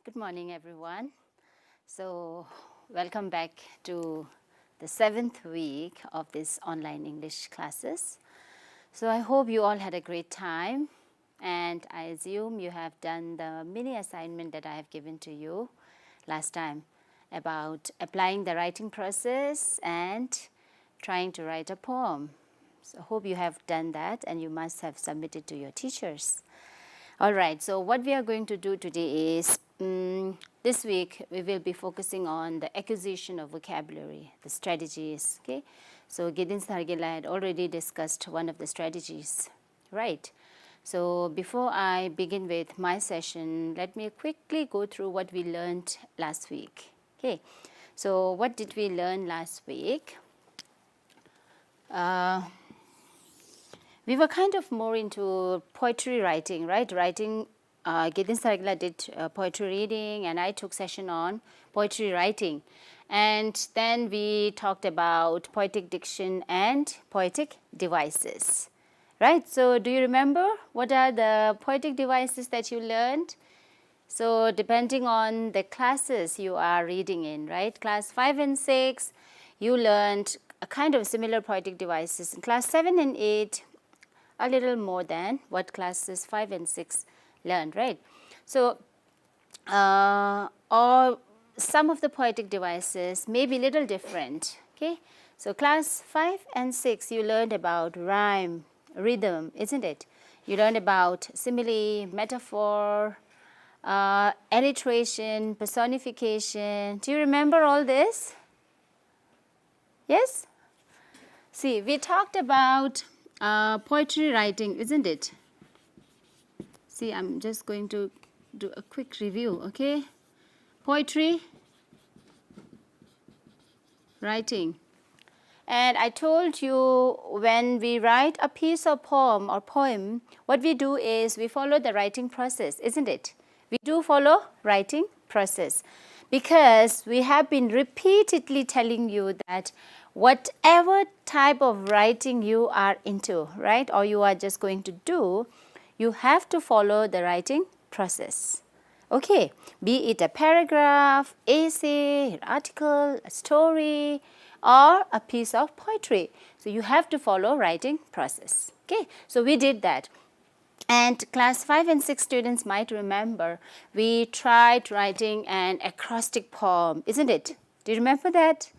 Good morning, everyone. So, welcome back to the 7th week of this online English classes. So, I hope you all had a great time, and I assume you have done the mini assignment that I have given to you last time about applying the writing process and trying to write a poem. So, I hope you have done that and you must have submitted to your teachers. All right, so what we are going to do today is, this week we will be focusing on the acquisition of vocabulary, the strategies, okay? So Gidin Sargila had already discussed one of the strategies, right? So before I begin with my session, let me quickly go through what we learned last week, okay? So what did we learn last week? We were kind of more into poetry writing, right? Gidin Sargila did poetry reading and I took session on poetry writing. And then we talked about poetic diction and poetic devices, right? So do you remember what are the poetic devices that you learned? So depending on the classes you are reading in, right? Class 5 and 6, you learned a kind of similar poetic devices. In class 7 and 8, a little more than what classes 5 and 6 learned, right? So, or some of the poetic devices may be a little different, okay? So, class 5 and 6, you learned about rhyme, rhythm, isn't it? You learned about simile, metaphor, alliteration, personification. Do you remember all this? Yes? See, we talked about poetry writing, isn't it? See, I'm just going to do a quick review, okay? Poetry writing. And I told you when we write a piece of poem or poem, what we do is we follow the writing process, isn't it? We do follow writing process because we have been repeatedly telling you that whatever type of writing you are into, right, or you are just going to do, you have to follow the writing process. Okay, be it a paragraph, essay, an article, a story, or a piece of poetry. So you have to follow writing process. Okay, so we did that. And class 5 and 6 students might remember we tried writing an acrostic poem, isn't it? Do you remember that?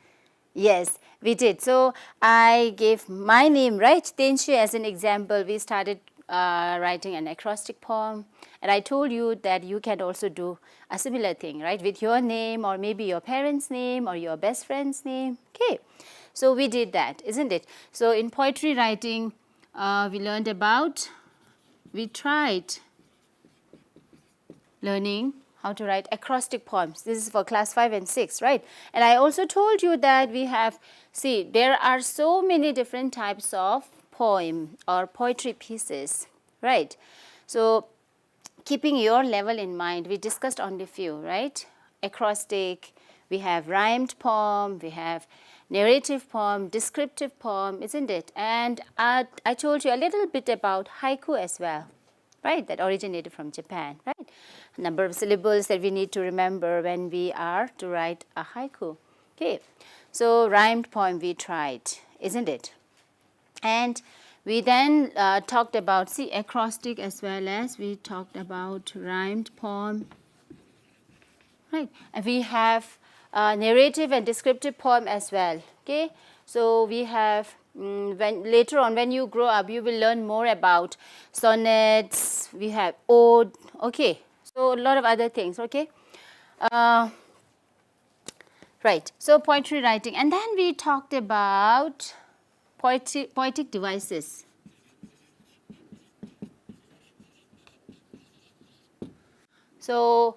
Yes, we did. So I gave my name, right, Tenshu, as an example. We started writing an acrostic poem, and I told you that you can also do a similar thing, right, with your name or maybe your parents' name or your best friend's name. Okay, so we did that, isn't it? So in poetry writing, we tried learning how to write acrostic poems. This is for class 5 and 6, right? And I also told you that we have, see, there are so many different types of poem or poetry pieces, right? So keeping your level in mind, we discussed only few, right? Acrostic, we have rhymed poem, we have narrative poem, descriptive poem, isn't it? And I told you a little bit about haiku as well, right? That originated from Japan, right? A number of syllables that we need to remember when we are to write a haiku. Okay, so rhymed poem we tried, isn't it? And we then talked about, see, acrostic as well as we talked about rhymed poem, right? And we have narrative and descriptive poem as well, okay? So we have, later on when you grow up, you will learn more about sonnets, we have ode, okay? So a lot of other things, okay? Right, so poetry writing. And then we talked about poetic devices. So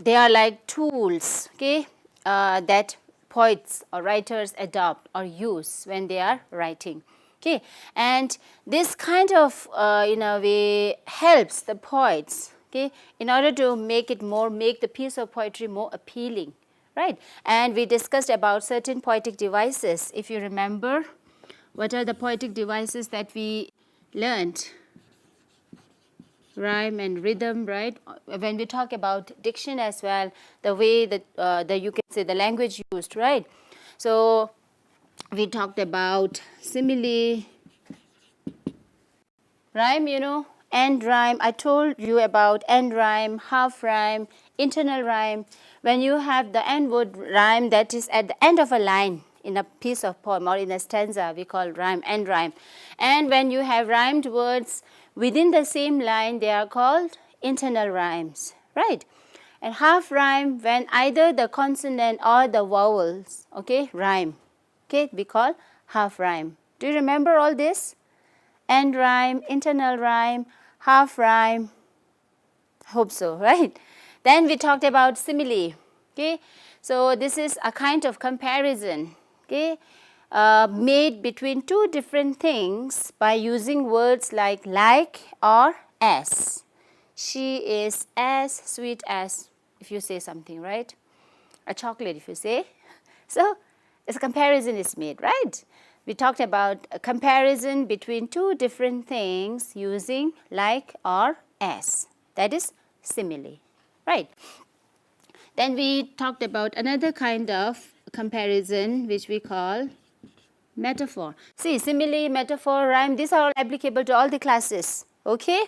they are like tools, okay, that poets or writers adopt or use when they are writing. Okay, and this kind of in a way helps the poets, okay, in order to make the piece of poetry more appealing, right? And we discussed about certain poetic devices. If you remember, what are the poetic devices that we learned? rhyme and rhythm, right? When we talk about diction as well, the way that you can say the language used, right? So we talked about simile, rhyme, end rhyme. I told you about end rhyme, half rhyme, internal rhyme. When you have the end word rhyme that is at the end of a line in a piece of poem or in a stanza, we call rhyme, end rhyme. And when you have rhymed words within the same line, they are called internal rhymes, right? And half rhyme, when either the consonant or the vowels, okay, rhyme, okay, we call half rhyme. Do you remember all this? End rhyme, internal rhyme, half rhyme. Hope so, right? Then we talked about simile. Okay, so this is a kind of comparison. Okay, made between two different things by using words like or as. She is as sweet as, if you say something, right? A chocolate, if you say. So, this comparison is made, right? We talked about a comparison between two different things using like or as. That is simile, right? Then we talked about another kind of comparison which we call metaphor. See, simile, metaphor, rhyme, these are all applicable to all the classes, okay?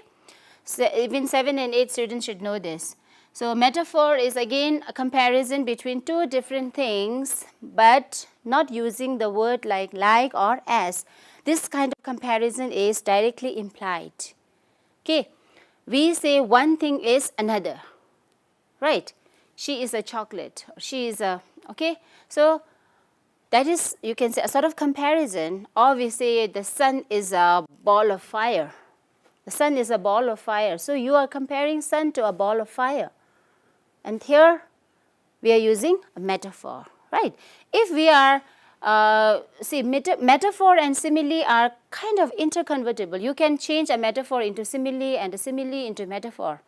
So even 7 and 8 students should know this. So metaphor is again a comparison between two different things, but not using the word like or as. This kind of comparison is directly implied. Okay, we say one thing is another, right? She is a chocolate, she is a, okay? So that is, you can say, a sort of comparison, or we say the sun is a ball of fire. The sun is a ball of fire. So you are comparing sun to a ball of fire. And here we are using a metaphor, right? If we are, see, metaphor and simile are kind of interconvertible. You can change a metaphor into simile and a simile into metaphor.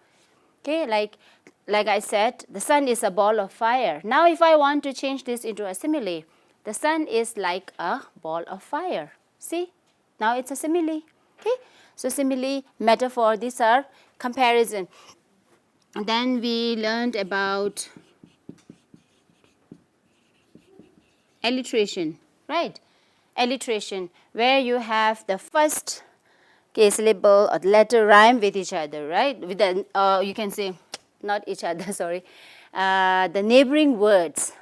Okay, like I said, the sun is a ball of fire. Now if I want to change this into a simile, the sun is like a ball of fire. See, now it's a simile. Okay, so simile, metaphor, these are comparison. And then we learned about alliteration, right? Alliteration, where you have the first syllable or letter rhyme with each other, right? With the, you can say, not each other, sorry, the neighboring words,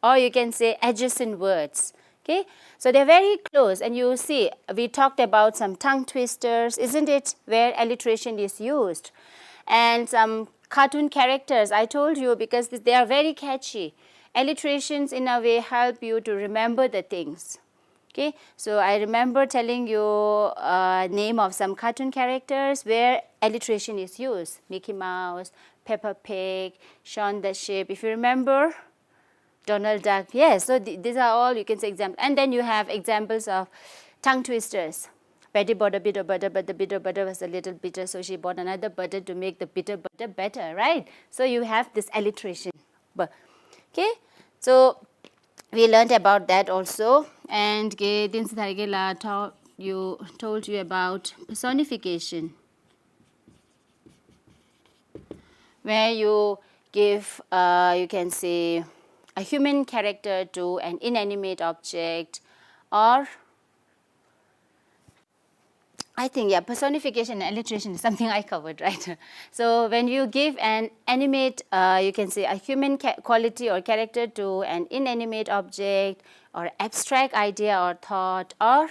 or you can say adjacent words, okay? So they're very close, and you see, we talked about some tongue twisters, isn't it, where alliteration is used, and some cartoon characters, I told you, because they are very catchy. Alliterations in a way help you to remember the things. Okay, so I remember telling you name of some cartoon characters where alliteration is used. Mickey Mouse, Peppa Pig, Shaun the Sheep. If you remember, Donald Duck. Yes, so these are all, you can say, examples. And then you have examples of tongue twisters. Betty bought a bit of butter, but the bitter butter was a little bitter, so she bought another butter to make the bitter butter better, right? So you have this alliteration. Okay, so we learned about that also, and told you about personification, where you give, you can say, a human character to an inanimate object, or I think, yeah, personification and alliteration is something I covered, right? So when you give an animate, you can say a human quality or character to an inanimate object or abstract idea or thought or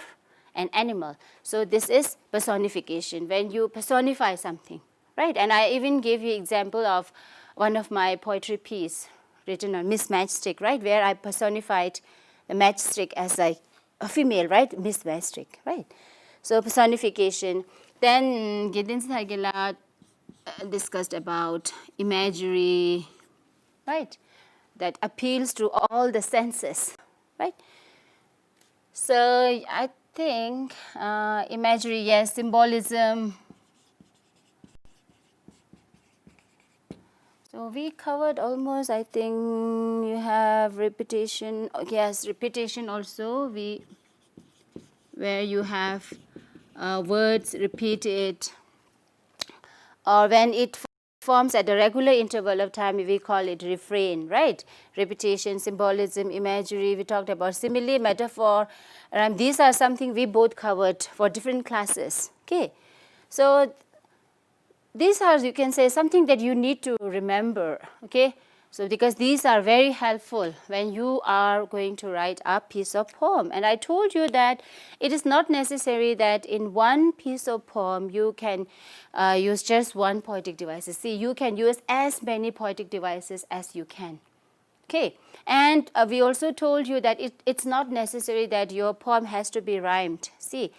an animal. So this is personification, when you personify something, right? And I even gave you example of one of my poetry piece written on Miss Matchstick, right? Where I personified the matchstick as a female, right? Miss Matchstick, right? So personification. Then Gideon Sargela discussed about imagery, right? That appeals to all the senses, right? So I think imagery, yes, symbolism. So we covered almost, I think you have repetition. Yes, repetition also. Where you have words repeated or when it forms at a regular interval of time, we call it refrain, right? Repetition, symbolism, imagery, we talked about simile, metaphor. These are something we both covered for different classes, okay? So these are, you can say, something that you need to remember, okay? So because these are very helpful when you are going to write a piece of poem. And I told you that it is not necessary that in one piece of poem you can use just one poetic device. See, you can use as many poetic devices as you can. Okay, and we also told you that it's not necessary that your poem has to be rhymed. See,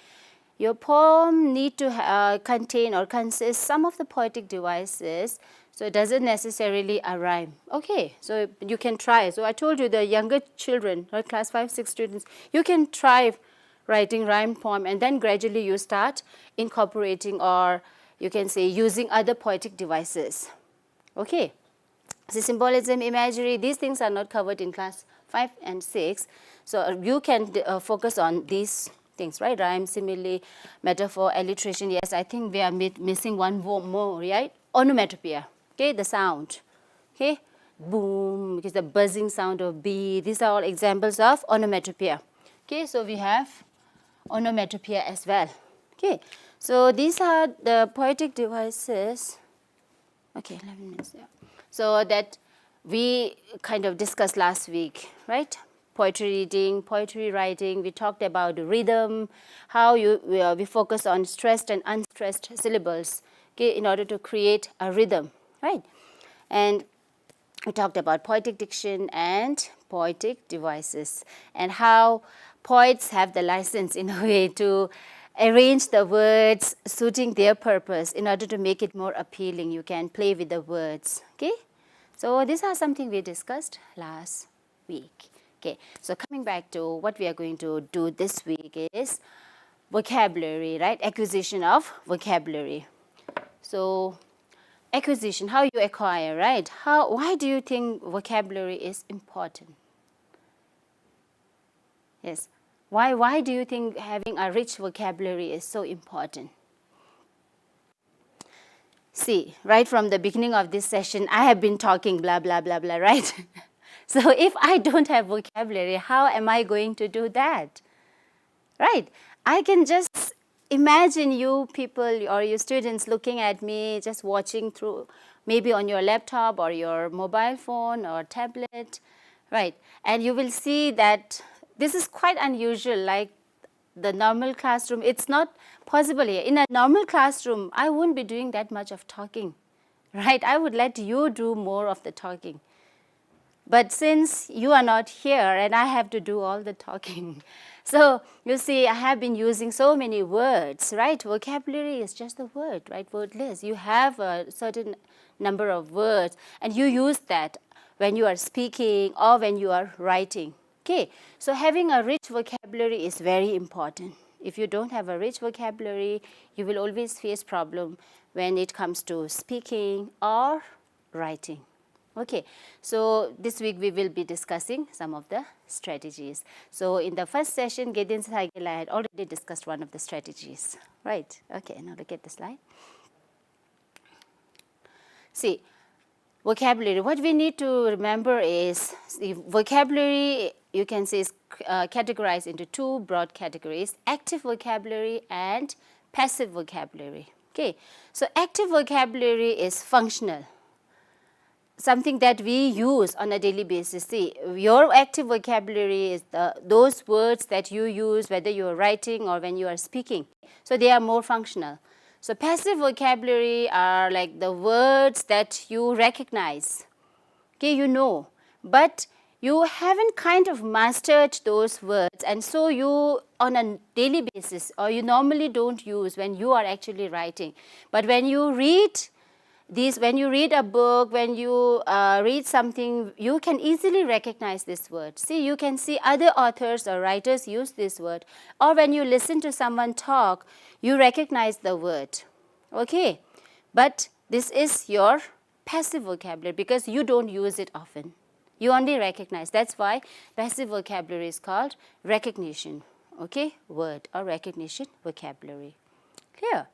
your poem need to contain or consist some of the poetic devices, so it doesn't necessarily a rhyme. Okay, so you can try. So I told you the younger children, right, class 5, 6 students, you can try writing rhymed poem, and then gradually you start incorporating, or you can say using other poetic devices. Okay, so symbolism, imagery, these things are not covered in class 5 and 6. So you can focus on these things, right? Rhyme, simile, metaphor, alliteration. Yes, I think we are missing one more, right? Onomatopoeia, okay, the sound, okay? Boom, because the buzzing sound of bee. These are all examples of onomatopoeia. Okay, so we have onomatopoeia as well. Okay, so these are the poetic devices. Okay, 11 minutes there. So that we kind of discussed last week, right? Poetry reading, poetry writing. We talked about rhythm, how we focus on stressed and unstressed syllables, okay, in order to create a rhythm, right? And we talked about poetic diction and poetic devices, and how poets have the license in a way to arrange the words suiting their purpose in order to make it more appealing. You can play with the words, okay? So these are something we discussed last week. Okay, so coming back to what we are going to do this week is vocabulary, right? Acquisition of vocabulary. So acquisition, how you acquire, right? Why do you think vocabulary is important? Yes, why do you think having a rich vocabulary is so important? See, right from the beginning of this session, I have been talking blah, blah, blah, blah, right? So if I don't have vocabulary, how am I going to do that? Right? I can just imagine you people or you students looking at me, just watching through, maybe on your laptop or your mobile phone or tablet, right? And you will see that this is quite unusual, like the normal classroom. It's not possible here. In a normal classroom, I wouldn't be doing that much of talking, right? I would let you do more of the talking. But since you are not here and I have to do all the talking, so you see, I have been using so many words, right? Vocabulary is just a word, right? Word list. You have a certain number of words and you use that when you are speaking or when you are writing. Okay, so having a rich vocabulary is very important. If you don't have a rich vocabulary, you will always face problem when it comes to speaking or writing. Okay, so this week we will be discussing some of the strategies. So in the first session, Gideon Saigila had already discussed one of the strategies. Right, okay, now look at the slide. See, vocabulary, what we need to remember is the vocabulary, you can say, is categorized into two broad categories: active vocabulary and passive vocabulary. Okay, so active vocabulary is functional, something that we use on a daily basis. See, your active vocabulary is those words that you use whether you are writing or when you are speaking. So they are more functional. So passive vocabulary are like the words that you recognize, okay, you know, but you haven't kind of mastered those words, and so you on a daily basis, or you normally don't use when you are actually writing. But when you read these, when you read a book, when you read something, you can easily recognize this word. See, you can see other authors or writers use this word, or when you listen to someone talk, you recognize the word, okay? But this is your passive vocabulary because you don't use it often. You only recognize. That's why passive vocabulary is called recognition, okay, word or recognition vocabulary. Clear?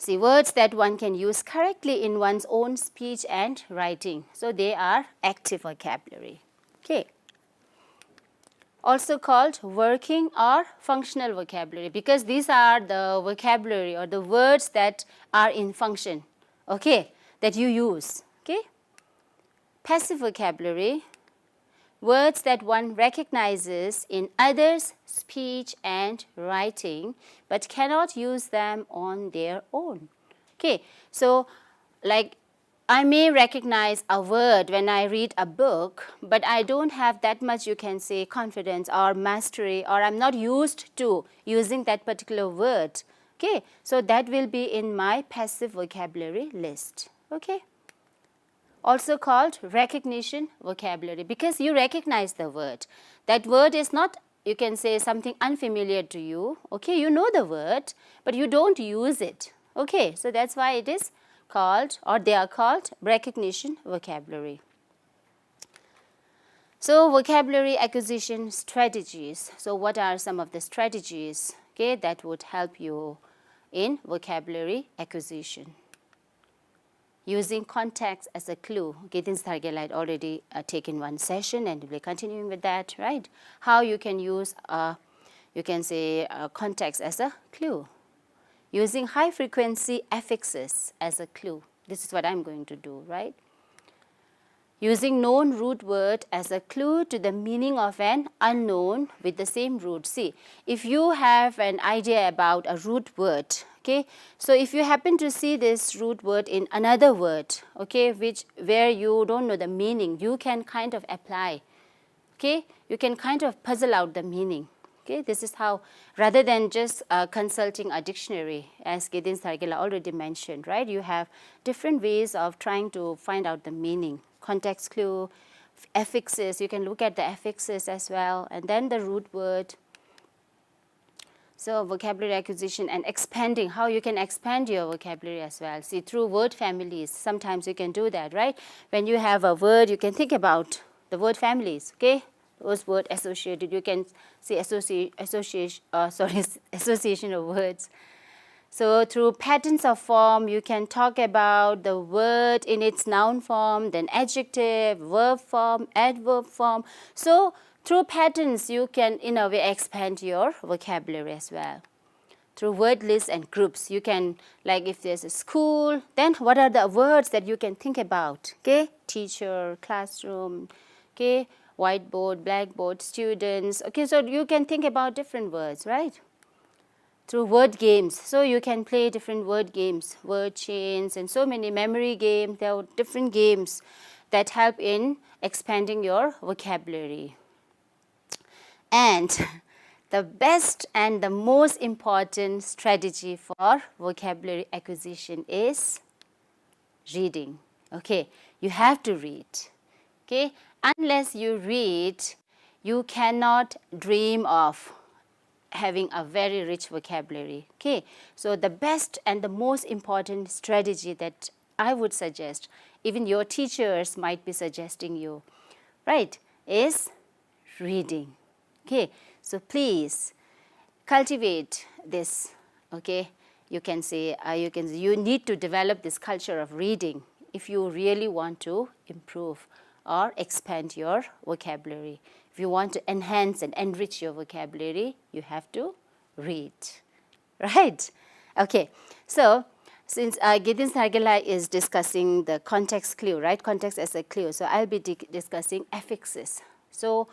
See, words that one can use correctly in one's own speech and writing. So they are active vocabulary. Okay. Also called working or functional vocabulary, because these are the vocabulary or the words that are in function, okay, that you use. Okay. Passive vocabulary, words that one recognizes in others' speech and writing but cannot use them on their own. Okay, so like I may recognize a word when I read a book, but I don't have that much, you can say, confidence or mastery, or I'm not used to using that particular word. Okay, so that will be in my passive vocabulary list. Okay. Also called recognition vocabulary, because you recognize the word. That word is not, you can say, something unfamiliar to you. Okay, you know the word, but you don't use it. Okay, so that's why it is called, or they are called, recognition vocabulary. So vocabulary acquisition strategies. So what are some of the strategies, okay, that would help you in vocabulary acquisition? Using context as a clue. Gideon Stargell had already taken one session and we're continuing with that, right? How you can use, you can say, context as a clue. Using high frequency affixes as a clue. This is what I'm going to do, right? Using known root word as a clue to the meaning of an unknown with the same root. See, if you have an idea about a root word, okay, so if you happen to see this root word in another word, okay, where you don't know the meaning, you can kind of apply, okay, you can kind of puzzle out the meaning. Okay, this is how, rather than just consulting a dictionary, as Gideon Stargell already mentioned, right? You have different ways of trying to find out the meaning. Context clue, affixes, you can look at the affixes as well, and then the root word. So vocabulary acquisition and expanding, how you can expand your vocabulary as well. See, through word families, sometimes you can do that, right? When you have a word, you can think about the word families, okay? Those words associated, you can see association of words. So through patterns of form, you can talk about the word in its noun form, then adjective, verb form, adverb form. So through patterns, you can in a way expand your vocabulary as well. Through word lists and groups, you can, like if there's a school, then what are the words that you can think about? Okay, teacher, classroom, okay, whiteboard, blackboard, students. Okay, so you can think about different words, right? Through word games, so you can play different word games, word chains, and so many memory games. There are different games that help in expanding your vocabulary. And the best and the most important strategy for vocabulary acquisition is reading. Okay, you have to read. Okay, unless you read, you cannot dream of having a very rich vocabulary. Okay, so the best and the most important strategy that I would suggest, even your teachers might be suggesting you, right, is reading. Okay, so please cultivate this. Okay, you can say you need to develop this culture of reading if you really want to improve or expand your vocabulary. If you want to enhance and enrich your vocabulary, you have to read, right? Okay, so since Gideon Stargell is discussing the context clue, right? Context as a clue. So I'll be discussing affixes. So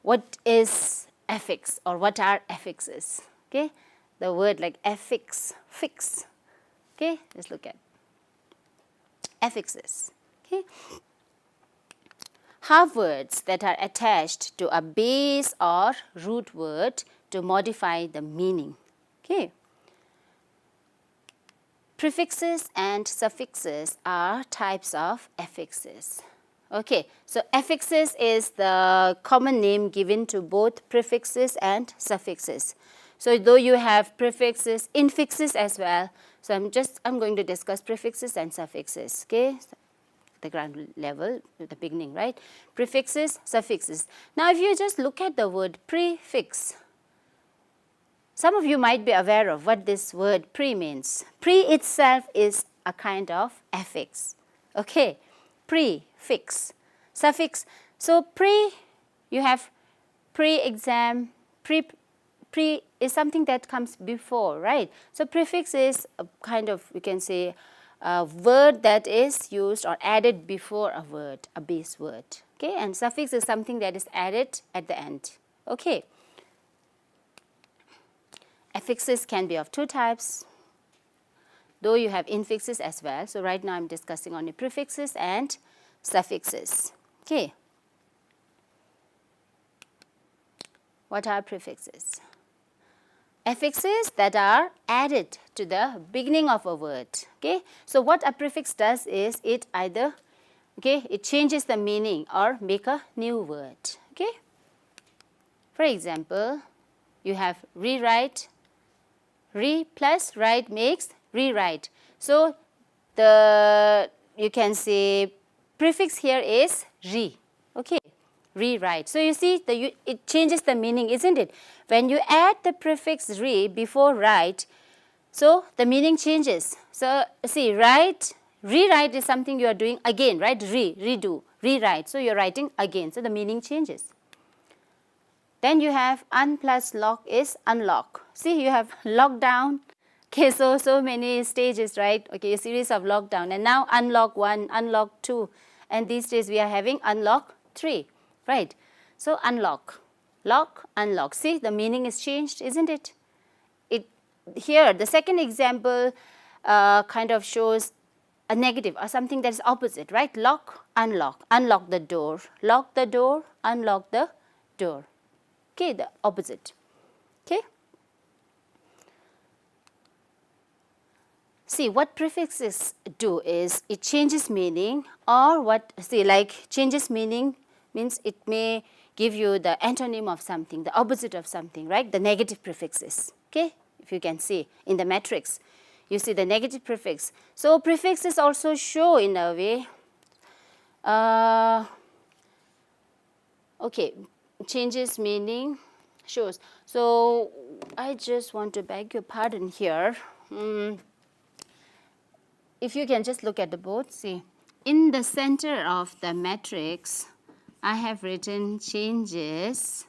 what is affix, or what are affixes? Okay, the word like affix, fix. Okay, let's look at affixes. Okay, have words that are attached to a base or root word to modify the meaning. Okay. Prefixes and suffixes are types of affixes. Okay, so affixes is the common name given to both prefixes and suffixes. So though you have prefixes, infixes as well. So I'm going to discuss prefixes and suffixes. Okay, the ground level, the beginning, right? Prefixes, suffixes. Now if you just look at the word prefix, Some of you might be aware of what this word pre means. Pre itself is a kind of affix. Okay, prefix, suffix. So pre, you have pre-exam, pre is something that comes before, right? So prefix is a kind of, we can say, a word that is used or added before a word, a base word. Okay, and suffix is something that is added at the end. Okay. Affixes can be of two types, though you have infixes as well. So right now I'm discussing only prefixes and suffixes. Okay. What are prefixes? Affixes that are added to the beginning of a word. Okay. So what a prefix does is it either, okay, it changes the meaning or make a new word. Okay. For example, you have rewrite. Re plus write makes rewrite. So the, you can say, prefix here is re. Okay, rewrite. So you see, it changes the meaning, isn't it? When you add the prefix re before write, so the meaning changes. So see, write, rewrite is something you are doing again, right? Redo, rewrite. So you're writing again. So the meaning changes. Then you have un plus lock is unlock. See, you have lockdown. Okay, so many stages, right? Okay, a series of lockdown. And now unlock 1, unlock 2. And these days we are having unlock 3, right? So unlock, lock, unlock. See, the meaning is changed, isn't it? Here, the second example kind of shows a negative or something that is opposite, right? Lock, unlock, unlock the door, lock the door, unlock the door. Okay, the opposite. Okay. See, what prefixes do is it changes meaning, or what, see, like changes meaning means it may give you the antonym of something, the opposite of something, right? The negative prefixes. Okay, if you can see in the matrix, you see the negative prefix. So prefixes also show in a way, okay, changes meaning, shows. So I just want to beg your pardon here. If you can just look at the board, see, in the center of the matrix, I have written changes,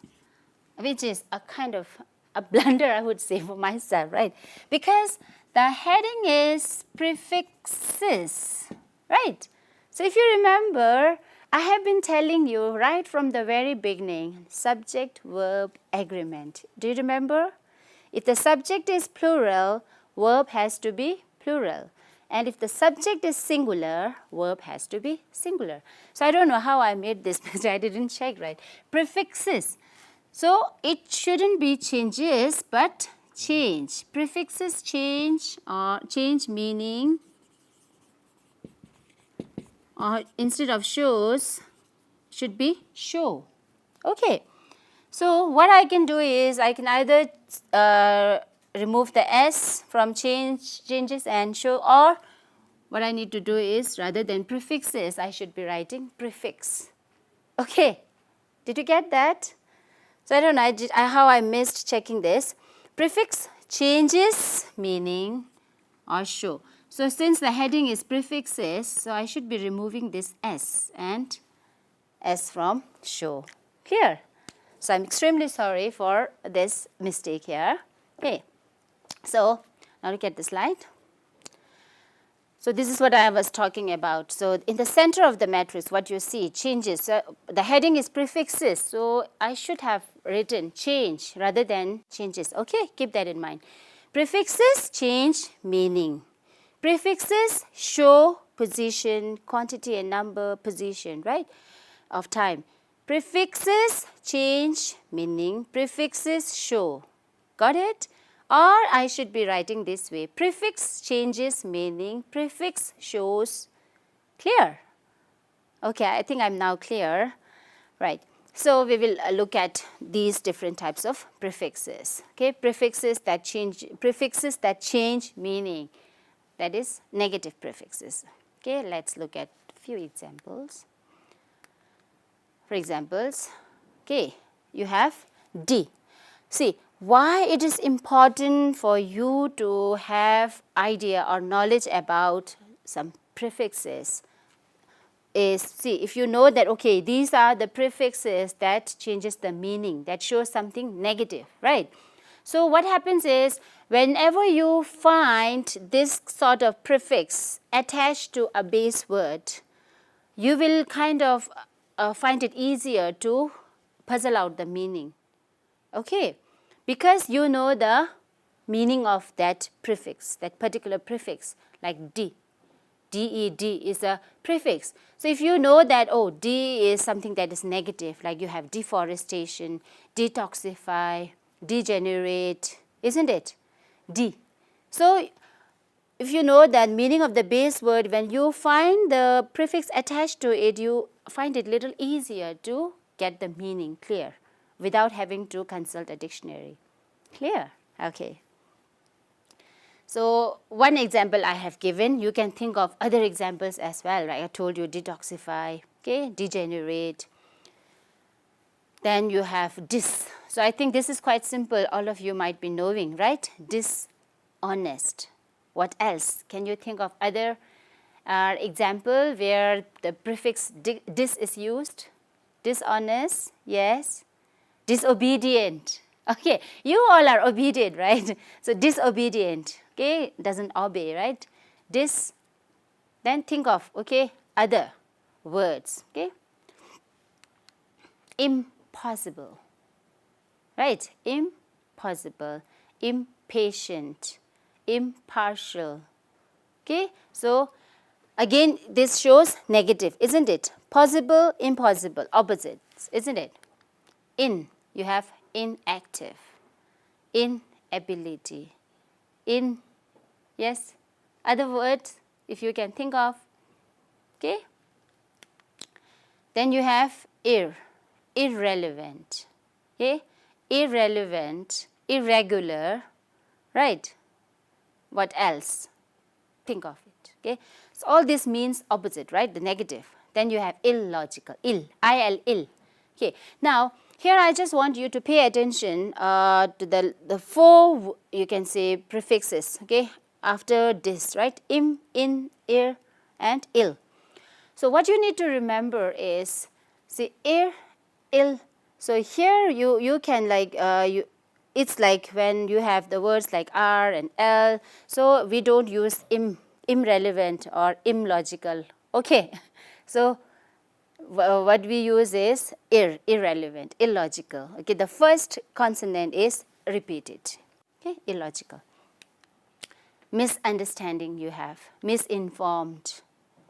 which is a kind of a blunder, I would say, for myself, right? Because the heading is prefixes, right? So if you remember, I have been telling you right from the very beginning, subject-verb agreement. Do you remember? If the subject is plural, verb has to be plural. And if the subject is singular, verb has to be singular. So I don't know how I made this mistake. I didn't check, right? Prefixes. So it shouldn't be changes, but change. Prefixes change or change meaning, or instead of shows, should be show. Okay. So what I can do is I can either remove the S from changes and show, or what I need to do is rather than prefixes, I should be writing prefix. Okay. Did you get that? So I don't know how I missed checking this. Prefix changes meaning or show. So since the heading is prefixes, so I should be removing this S and S from show. Clear? So I'm extremely sorry for this mistake here. Okay. So now look at the slide. So this is what I was talking about. So in the center of the matrix, what you see changes. So the heading is prefixes. So I should have written change rather than changes. Okay, keep that in mind. Prefixes change meaning. Prefixes show position, quantity and number, position, right, of time. Prefixes change meaning. Prefixes show. Got it? Or I should be writing this way. Prefix changes meaning. Prefix shows. Clear? Okay, I think I'm now clear. Right. So we will look at these different types of prefixes. Okay, prefixes that change meaning. That is negative prefixes. Okay, let's look at a few examples. For examples, okay, you have D. See, Why it is important for you to have idea or knowledge about some prefixes is, see, if you know that, okay, these are the prefixes that changes the meaning, that shows something negative, right? So what happens is, whenever you find this sort of prefix attached to a base word, you will kind of find it easier to puzzle out the meaning, okay? Because you know the meaning of that prefix, that particular prefix, like D. D-E-D is a prefix. So if you know that, oh, D is something that is negative, like you have deforestation, detoxify, degenerate, isn't it? D. So if you know that meaning of the base word, when you find the prefix attached to it, you find it little easier to get the meaning clear without having to consult a dictionary. Clear? Okay. So one example I have given, you can think of other examples as well, right? I told you detoxify, okay, degenerate. Then you have dis. So I think this is quite simple, all of you might be knowing, right? Dishonest. What else? Can you think of other example where the prefix dis is used? Dishonest, yes. Disobedient. Okay, you all are obedient, right? So disobedient, okay, doesn't obey, right? Then think of, okay, other words, okay? Impossible, right? Impossible, impatient, impartial, okay? So again, this shows negative, isn't it? Possible, impossible, opposites, isn't it? You have inactive, inability, yes, other words if you can think of, okay? Then you have irrelevant, okay? Irrelevant, irregular, right? What else? Think of it, okay? So all this means opposite, right? The negative. Then you have illogical, ill, okay? Now, here I just want you to pay attention to the four, you can say, prefixes, okay, after this, right? In, ir, and ill. So what you need to remember is, see, ill. So here you can like, it's like when you have the words like R and L, so we don't use irrelevant or illogical, okay? So what we use is irrelevant, illogical. Okay, the first consonant is repeated. Okay, illogical. Misunderstanding you have, misinformed,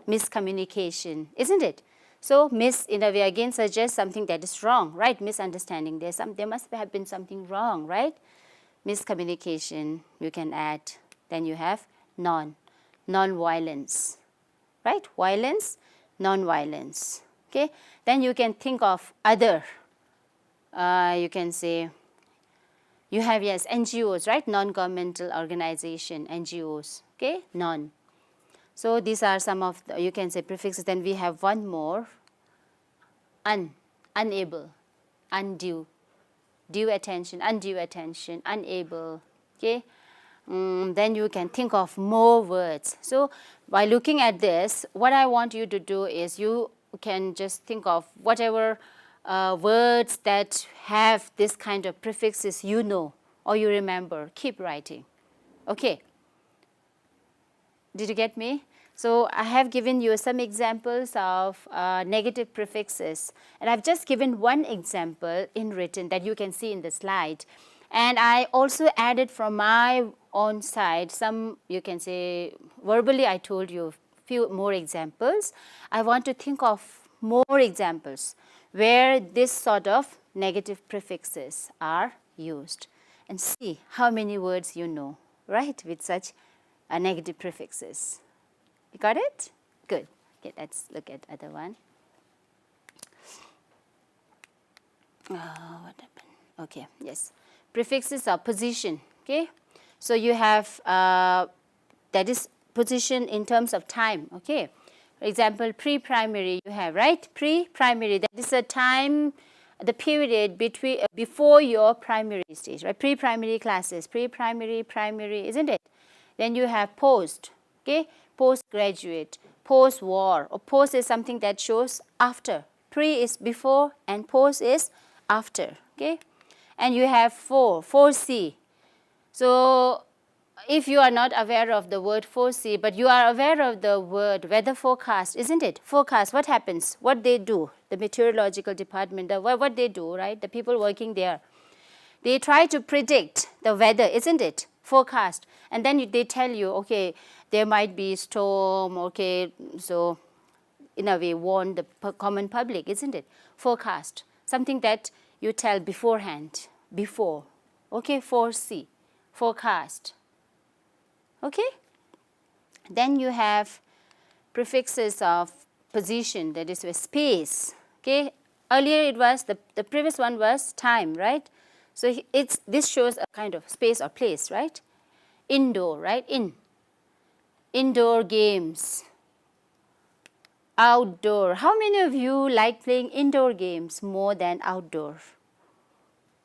miscommunication, isn't it? So mis in a way again suggests something that is wrong, right? Misunderstanding. There must have been something wrong, right? Miscommunication you can add. Then you have non-violence, right? Violence, non-violence. Okay, then you can think of other, you can say, you have, yes, NGOs, right? Non-governmental organization, NGOs, okay, non. So these are some of the, you can say, prefixes. Then we have one more, unable, undue, undue attention, unable, okay. Then you can think of more words. So by looking at this, what I want you to do is you can just think of whatever words that have this kind of prefixes you know or you remember. Keep writing. Okay. Did you get me? So I have given you some examples of negative prefixes, and I've just given one example in written that you can see in the slide. And I also added from my own side some, you can say, verbally I told you few more examples. I want to think of more examples where this sort of negative prefixes are used, and see how many words you know, right, with such negative prefixes. You got it? Good. Okay, let's look at other one. What happened? Okay, yes. Prefixes of position, okay? So you have, that is position in terms of time, okay? For example, pre-primary you have, right? Pre-primary, that is a time the period between before your primary stage, right? Pre-primary classes, pre-primary, primary, isn't it? Then you have post, okay? Postgraduate, post-war, or post is something that shows after. Pre is before and post is after, okay? And you have foresee. So if you are not aware of the word foresee, but you are aware of the word weather forecast, isn't it? Forecast, what happens? What they do, the meteorological department, what they do, right? The people working there. They try to predict the weather, isn't it? Forecast. And then they tell you, okay, there might be storm, okay, so in a way warn the common public, isn't it? Forecast, something that you tell beforehand, before, okay, foresee, forecast, okay? Then you have prefixes of position, that is with space, okay? Earlier it was, the previous one was time, right? So this shows a kind of space or place, right? Indoor, right? Indoor games. Outdoor. How many of you like playing indoor games more than outdoor?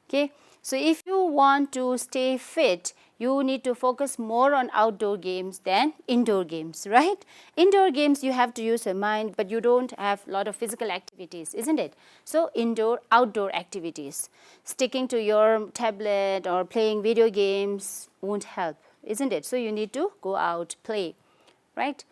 Okay, so if you want to stay fit, you need to focus more on outdoor games than indoor games, right? Indoor games you have to use your mind, but you don't have a lot of physical activities, isn't it? So indoor, outdoor activities. Sticking to your tablet or playing video games won't help, isn't it? So you need to go out, play, right?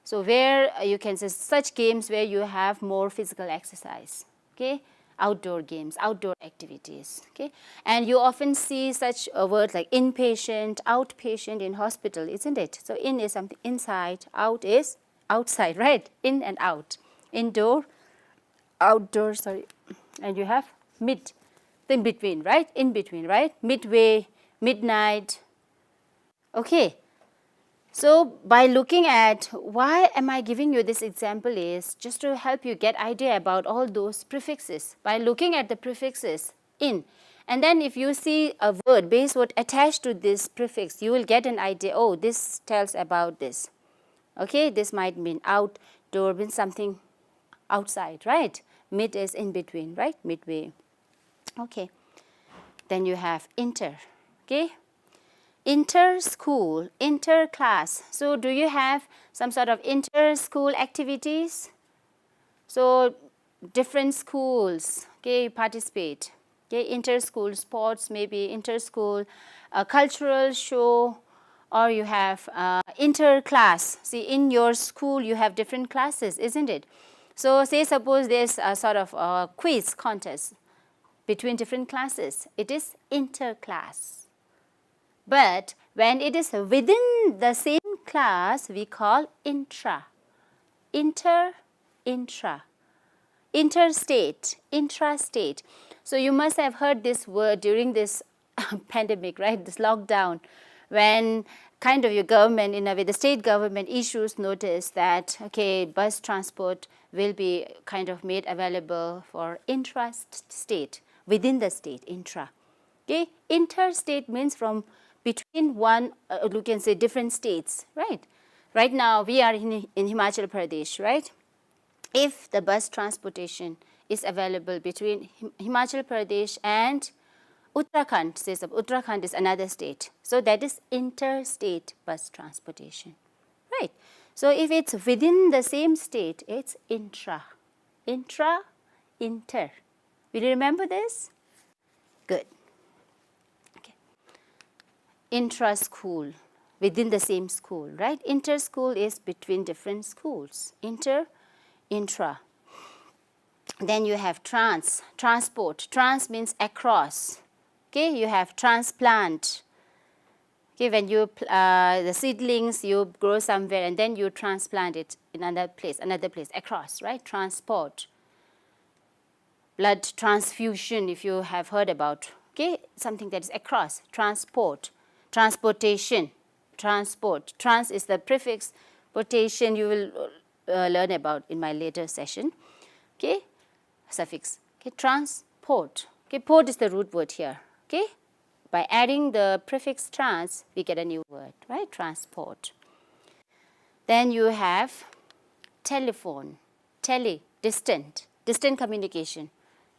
So where you can say such games where you have more physical exercise, okay? Outdoor games, outdoor activities, okay? And you often see such a word like inpatient, outpatient in hospital, isn't it? So in is something inside, out is outside, right? In and out. Indoor, outdoor, sorry. And you have mid, in between, right? In between, right? Midway, midnight, okay? So by looking at why am I giving you this example is just to help you get idea about all those prefixes. By looking at the prefixes in, and then if you see a word, base word attached to this prefix, you will get an idea, oh, this tells about this. Okay, this might mean outdoor, means something outside, right? Mid is in between, right? Midway. Okay, then you have inter, okay? Inter-school, inter-class. So do you have some sort of inter-school activities? So different schools, okay, you participate. Okay, inter-school sports, maybe inter-school cultural show, or you have inter-class. See, in your school you have different classes, isn't it? So say suppose there's a sort of a quiz contest between different classes. It is inter-class. But when it is within the same class, we call intra. Inter, intra. Interstate, intrastate. So you must have heard this word during this pandemic, right? This lockdown, when kind of your government, in a way, the state government issues notice that, okay, bus transport will be kind of made available for intrastate, within the state, intra. Okay, interstate means from between one, you can say different states, right? Right now we are in Himachal Pradesh, right? If the bus transportation is available between Himachal Pradesh and Uttarakhand, says Uttarakhand is another state. So that is interstate bus transportation, right? So if it's within the same state, it's intra. Intra, inter. Will you remember this? Good. Intra-school, within the same school, right? Inter-school is between different schools. Inter, intra. Then you have transport. Trans means across. Okay, you have transplant. Okay, when you the seedlings you grow somewhere and then you transplant it in another place, across, right? Transport. Blood transfusion, if you have heard about. Okay, something that is across. Transport. Transportation, transport. Trans is the prefix. Portation you will learn about in my later session. Okay, suffix. Okay, transport. Okay, port is the root word here. Okay, by adding the prefix trans, we get a new word, right? Transport. Then you have telephone, distant communication,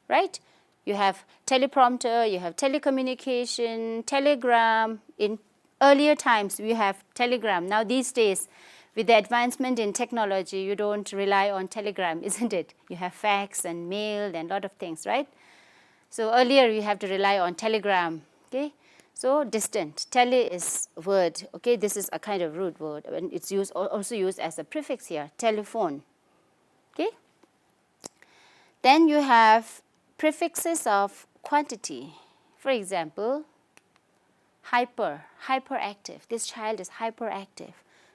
right? You have teleprompter, you have telecommunication, telegram. In earlier times, we have telegram. Now these days, with the advancement in technology, you don't rely on telegram, isn't it? You have fax and mail and a lot of things, right? So earlier, you have to rely on telegram, okay? So distant, tele is word, okay? This is a kind of root word, and it's also used as a prefix here, telephone, okay? Then you have prefixes of quantity. For example, hyperactive. This child is hyperactive,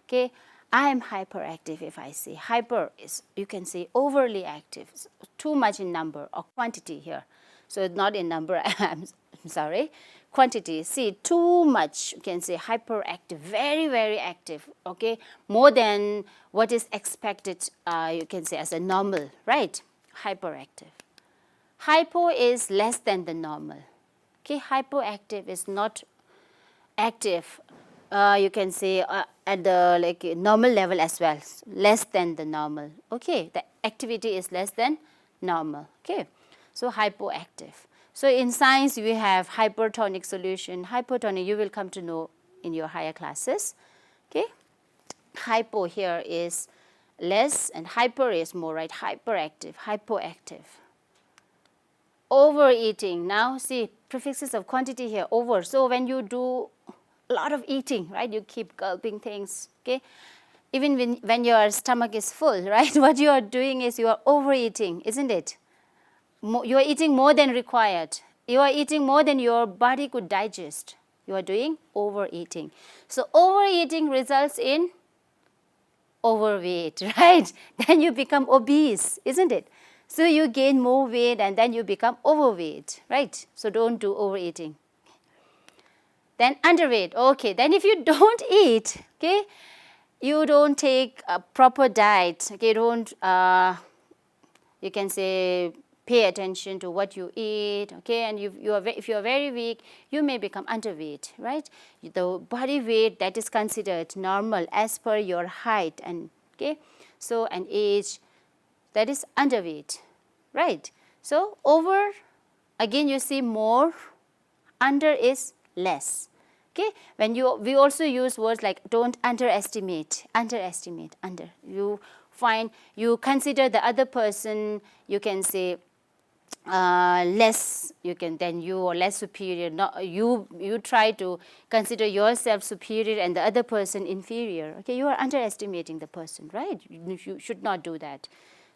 okay? I am hyperactive if I say. Hyper is, you can say, overly active, too much in number or quantity here. So not in number, I'm sorry. Quantity, see, too much, you can say hyperactive, very, very active, okay? More than what is expected, you can say as a normal, right? Hyperactive. Hypo is less than the normal, okay? Hypoactive is not active, you can say at the normal level as well, less than the normal, okay? The activity is less than normal, okay? So hypoactive. So in science, we have hypertonic solution. Hypertonic, you will come to know in your higher classes. Okay? Hypo here is less and hyper is more, right? Hyperactive, hypoactive. Overeating. Now see, prefixes of quantity here, over. So when you do a lot of eating, right? You keep gulping things, okay? Even when your stomach is full, right? What you are doing is you are overeating, isn't it? You are eating more than required. You are eating more than your body could digest. You are doing overeating. So overeating results in overweight, right? Then you become obese, isn't it? So you gain more weight and then you become overweight, right? So don't do overeating. Then underweight, okay. Then if you don't eat, okay, you don't take a proper diet, okay, don't, you can say, pay attention to what you eat, okay, and if you are very weak, you may become underweight, right? The body weight that is considered normal as per your height and, okay, so an age, that is underweight, right? So over, again you see more, under is less, okay? When we also use words like don't underestimate, under, you consider the other person, you can say, less, you are less superior. Not, you try to consider yourself superior and the other person inferior. Okay, you are underestimating the person, right? You should not do that.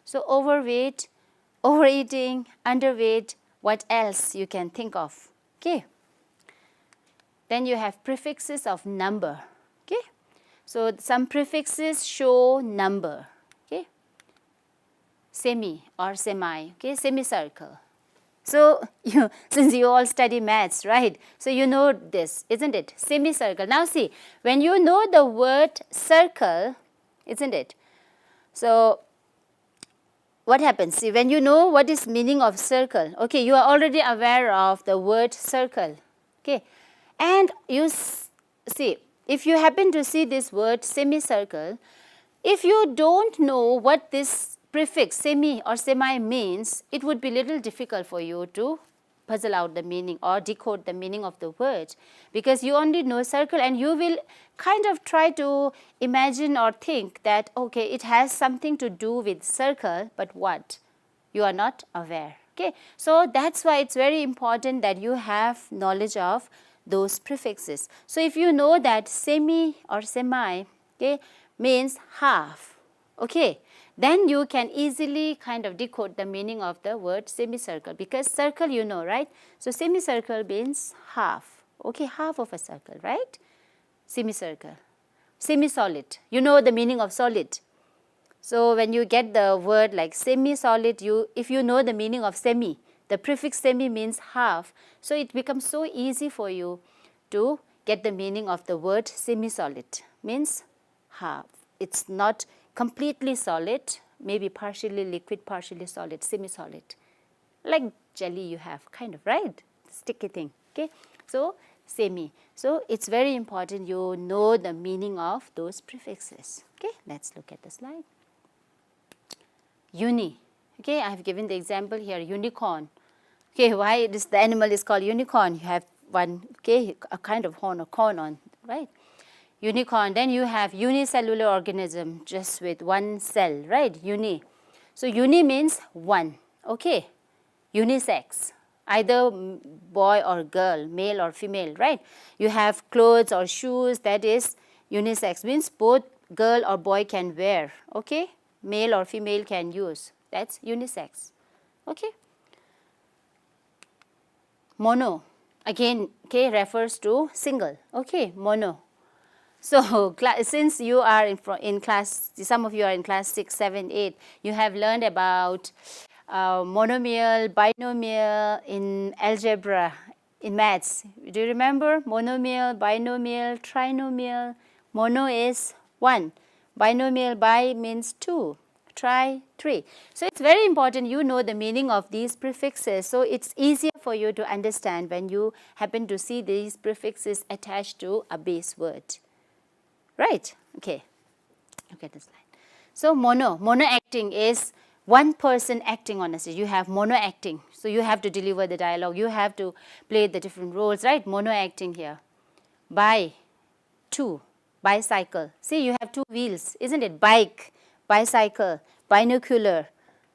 So overweight, overeating, underweight. What else you can think of? Okay. Then you have prefixes of number. Okay. So some prefixes show number. Semi or semi, okay, semicircle. So since you all study maths, right? So you know this, isn't it? Semicircle. Now see, when you know the word circle, isn't it? So what happens? See, when you know what is meaning of circle, okay, you are already aware of the word circle, okay, and you see, if you happen to see this word semicircle, if you don't know what this prefix semi or semi means, it would be little difficult for you to puzzle out the meaning or decode the meaning of the word, because you only know circle and you will kind of try to imagine or think that, okay, it has something to do with circle, but what? You are not aware. Okay, so that's why it's very important that you have knowledge of those prefixes. So if you know that semi or semi, okay, means half, okay, then you can easily kind of decode the meaning of the word semicircle, because circle you know, right? So semicircle means half, okay, half of a circle, right? Semicircle. Semi-solid, you know the meaning of solid. So when you get the word like semi-solid, if you know the meaning of semi, the prefix semi means half, so it becomes so easy for you to get the meaning of the word semi-solid, means half. It's not completely solid, maybe partially liquid, partially solid, semi-solid. Like jelly you have, kind of, right? Sticky thing, okay? So, semi. So, it's very important you know the meaning of those prefixes. Okay, let's look at the slide. Uni. Okay, I have given the example here, unicorn. Okay, why the animal is called unicorn? You have one, okay, a kind of horn or corn on, right? Unicorn. Then you have unicellular organism, just with one cell, right? Uni. So uni means one, okay? Unisex, either boy or girl, male or female, right? You have clothes or shoes, that is unisex, means both girl or boy can wear, okay? Male or female can use, that's unisex, okay? Mono, again, okay, refers to single, okay, mono. So, since you are in class, some of you are in class 6, 7, 8, you have learned about monomial, binomial in algebra, in maths. Do you remember? Monomial, binomial, trinomial. Mono is 1. Binomial, bi means 2. Tri, 3. So, it's very important you know the meaning of these prefixes. So, it's easier for you to understand when you happen to see these prefixes attached to a base word. Right? Okay. Look at the slide. So, mono acting is one person acting on a stage. You have mono acting. So, you have to deliver the dialogue. You have to play the different roles, right? Mono acting here. Bi, 2. Bicycle. See, you have 2 wheels, isn't it? Bike, bicycle, binocular.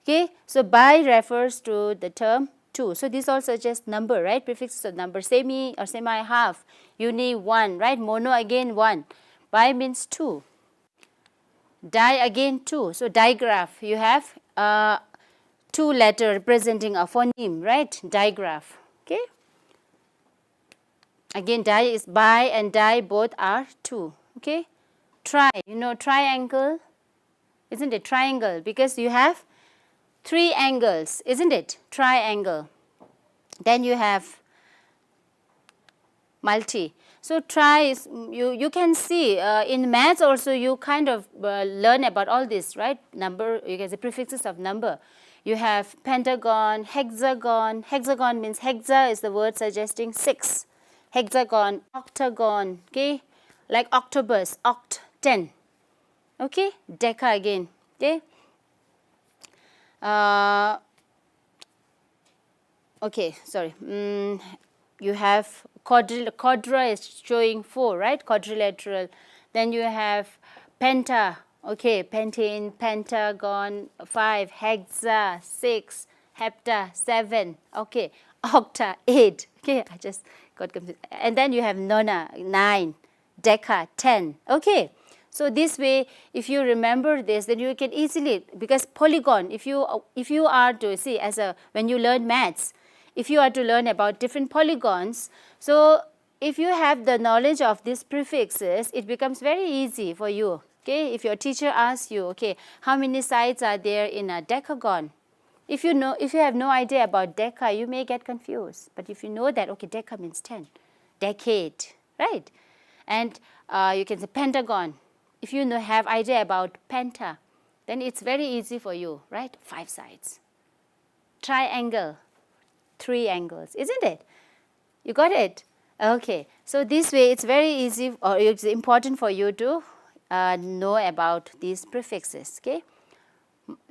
Okay. So, bi refers to the term 2. So, this also just number, right? Prefixes of number. Semi or semi-half. Uni, 1, right? Mono again 1. Bi means 2. Di again 2. So, digraph, you have 2 letter representing a phoneme, right? Digraph, okay? Again, di is bi and di both are 2, okay? Tri, you know triangle, isn't it? Triangle, because you have 3 angles, isn't it? Triangle. Then you have multi. So, try is, you can see in maths also you kind of learn about all this, right? Number, you can say prefixes of number. You have pentagon, hexagon. Hexagon means hexa is the word suggesting 6. Hexagon, octagon, okay? Like octopus, 10. Okay? Deca again, okay? Okay, sorry. You have quadra is showing 4, right? Quadrilateral. Then you have penta, okay, pentane, pentagon, 5, hexa, 6, hepta, 7, okay, octa, 8, okay, I just got confused. And then you have nona, 9, deca, 10, okay. So, this way, if you remember this, then you can easily, because polygon, if you are to see when you learn maths, if you are to learn about different polygons, so if you have the knowledge of these prefixes, it becomes very easy for you, okay. If your teacher asks you, okay, how many sides are there in a decagon? If you have no idea about deca, you may get confused. But if you know that, okay, deca means 10, decade, right? And you can say pentagon. If you have idea about penta, then it's very easy for you, right? 5 sides. Triangle, 3 angles, isn't it? You got it? Okay. So, this way it's very easy, or it's important for you to know about these prefixes, okay?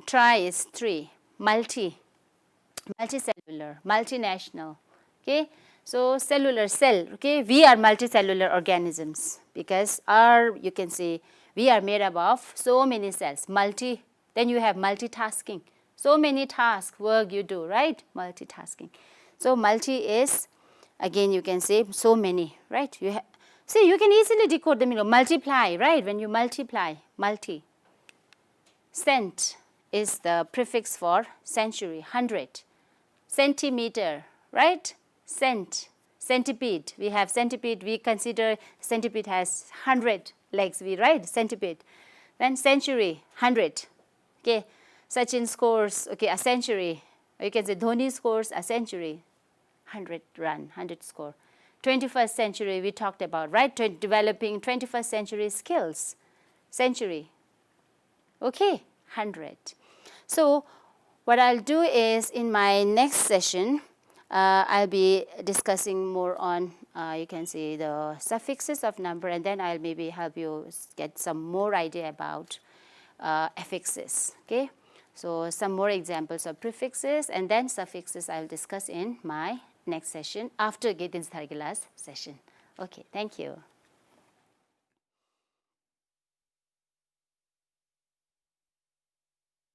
Tri is 3, multicellular, multinational, okay? So, cellular, cell, okay? We are multicellular organisms because you can say, we are made up of so many cells, then you have multitasking. So many tasks, work you do, right? Multitasking. So, multi is, again you can say so many, right? See, you can easily decode the meaning. Multiply, right? When you multiply, multi. Cent is the prefix for century, 100. Centimeter, right? Cent. Centipede, we have centipede, we consider centipede has 100 legs, right? Centipede. Then century, 100. Okay, Sachin scores, okay, a century. Or you can say Dhoni scores a century, 100 run, 100 score. 21st century we talked about, right? Developing 21st century skills, century. Okay, 100. So, what I'll do is in my next session, I'll be discussing more on, you can see the suffixes of number, and then I'll maybe help you get some more idea about affixes, okay. So some more examples of prefixes and then suffixes I will discuss in my next session after Gedin's Thargilas session. Okay, thank you.